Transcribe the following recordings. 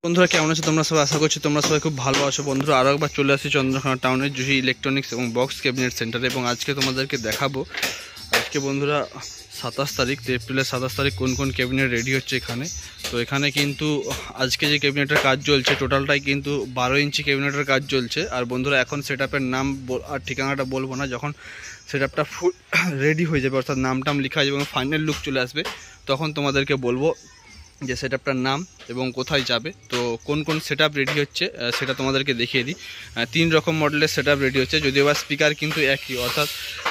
বন্ধুরা কেমন আছো তোমরা সবাই? আশা করছি তোমরা সবাই খুব ভালো আছো। বন্ধুরা আরও একবার চলে আসছি চন্দ্রকোনা টাউনের জুহি ইলেকট্রনিক্স এবং বক্স ক্যাবিনেট সেন্টারে, এবং আজকে তোমাদেরকে দেখাবো আজকে বন্ধুরা 27 তারিখ, এপ্রিলের 27 তারিখ কোন কোন ক্যাবিনেট রেডি হচ্ছে এখানে। তো এখানে কিন্তু আজকে যে ক্যাবিনেটের কাজ চলছে টোটালটাই কিন্তু 12 ইঞ্চি ক্যাবিনেটের কাজ চলছে। আর বন্ধুরা এখন সেটআপের নাম আর ঠিকানাটা বলবো না, যখন সেটআপটা ফুল রেডি হয়ে যাবে অর্থাৎ নাম টাম লেখা এবং ফাইনাল লুক চলে আসবে তখন তোমাদেরকে বলবো যে সেটআপটার নাম এবং কোথায় যাবে। তো কোন কোন সেটআপ রেডি হচ্ছে সেটা তোমাদেরকে দেখিয়ে দিই। 3 রকম মডেলের সেটআপ রেডি হচ্ছে, যদিও বা স্পিকার কিন্তু একই, অর্থাৎ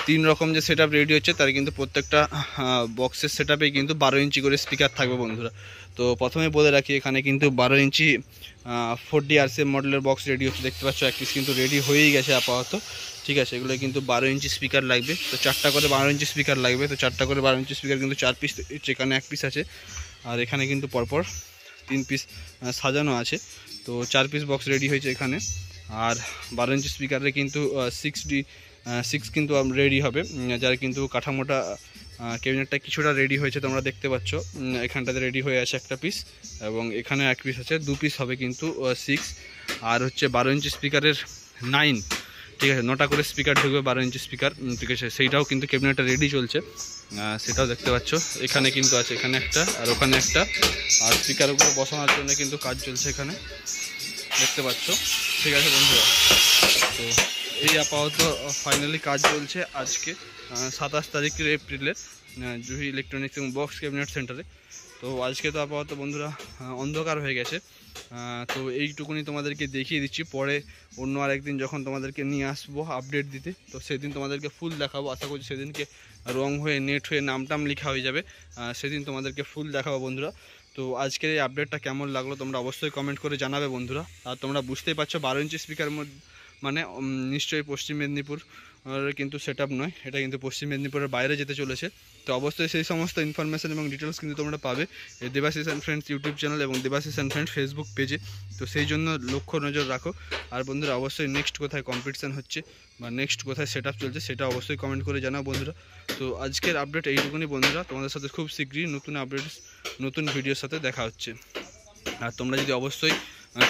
3 রকম যে সেটআপ রেডি হচ্ছে তার কিন্তু প্রত্যেকটা বক্সের সেটআপে কিন্তু 12 ইঞ্চি করে স্পিকার থাকবে বন্ধুরা। তো প্রথমে বলে রাখি এখানে কিন্তু 12 ইঞ্চি 4D RCM মডেলের বক্স রেডি হচ্ছে, দেখতে পাচ্ছ এক পিস কিন্তু রেডি হয়েই গেছে আপাতত। ঠিক আছে, এগুলো কিন্তু 12 ইঞ্চি স্পিকার লাগবে, তো 4টা করে 12 ইঞ্চি স্পিকার লাগবে। তো 4টা করে 12 ইঞ্চি স্পিকার কিন্তু 4 পিস, এখানে 1 পিস আছে, আর এখানে কিন্তু পরপর 3 পিস সাজানো আছে। তো 4 পিস বক্স রেডি হয়েছে এখানে। আর 12 ইঞ্চি স্পিকারে কিন্তু 6 কিন্তু রেডি হবে, যার কিন্তু কাঠামোটা ক্যাবিনেটটা কিছুটা রেডি হয়েছে তোমরা দেখতে পাচ্ছ। এখানটাতে রেডি হয়ে আছে একটা পিস, এবং এখানে 1 পিস আছে, 2 পিস হবে কিন্তু 6। আর হচ্ছে 12 ইঞ্চি স্পিকারের 9, ঠিক আছে, 9টা করে স্পিকার ঢুকবে 12 ইঞ্চি স্পিকার, ঠিক আছে, সেইটাও কিন্তু ক্যাবিনেটটা রেডি চলছে, সেটাও দেখতে পাচ্ছ। এখানে কিন্তু আছে, এখানে একটা আর ওখানে একটা, আর স্পিকারগুলো বসানোর জন্য কিন্তু কাজ চলছে এখানে, দেখতে পাচ্ছ। ঠিক আছে বন্ধুরা, তো এই আপাতত ফাইনালি কাজ চলছে আজকে 27 তারিখের এপ্রিলের জুহি ইলেকট্রনিক্স এবং বক্স ক্যাবিনেট সেন্টারে। তো আজকে তো আপাতত বন্ধুরা অন্ধকার হয়ে গেছে, তো এইটুকুনি তোমাদেরকে দেখিয়ে দিচ্ছি। পরে অন্য আরেকদিন যখন তোমাদেরকে নিয়ে আসবো আপডেট দিতে, তো সেদিন তোমাদেরকে ফুল দেখাবো। আশা করছি সেদিনকে রং হয়ে নেট হয়ে নামটাম লেখা হয়ে যাবে, সেদিন তোমাদেরকে ফুল দেখাবো বন্ধুরা। তো আজকের এই আপডেটটা কেমন লাগলো তোমরা অবশ্যই কমেন্ট করে জানাবে বন্ধুরা। আর তোমরা বুঝতেই পারছো 12 ইঞ্চি স্পিকার মানে নিশ্চয়ই পশ্চিম মেদিনীপুর কিন্তু সেটআপ নয়, এটা কিন্তু পশ্চিম মেদিনীপুরের বাইরে যেতে চলেছে। তো অবশ্যই সেই সমস্ত ইনফরমেশন এবং ডিটেলস কিন্তু তোমরা পাবে Debashis and friends YouTube channel এবং দেবাশিস অ্যান্ড ফ্রেন্ডস ফেসবুক পেজে। তো সেই জন্য লক্ষ্য নজর রাখো। আর বন্ধুরা অবশ্যই নেক্সট কোথায় কম্পিটিশান হচ্ছে বা নেক্সট কোথায় সেটআপ চলছে সেটা অবশ্যই কমেন্ট করে জানাও বন্ধুরা। তো আজকের আপডেট এইটুকুনি বন্ধুরা, তোমাদের সাথে খুব শীঘ্রই নতুন আপডেট নতুন ভিডিওর সাথে দেখা হচ্ছে। আর তোমরা যদি অবশ্যই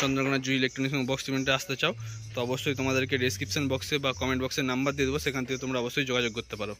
চন্দ্রকোনা জুহি ইলেকট্রনিক্স এবং বক্স সিমেন্টে আসতে চাও তো অবশ্যই তোমাদেরকে ডেসক্রিপশন বক্সে বা কমেন্ট বক্সে নাম্বার দিয়ে দেবো, সেখান থেকে তোমরা অবশ্যই যোগাযোগ করতে পারো।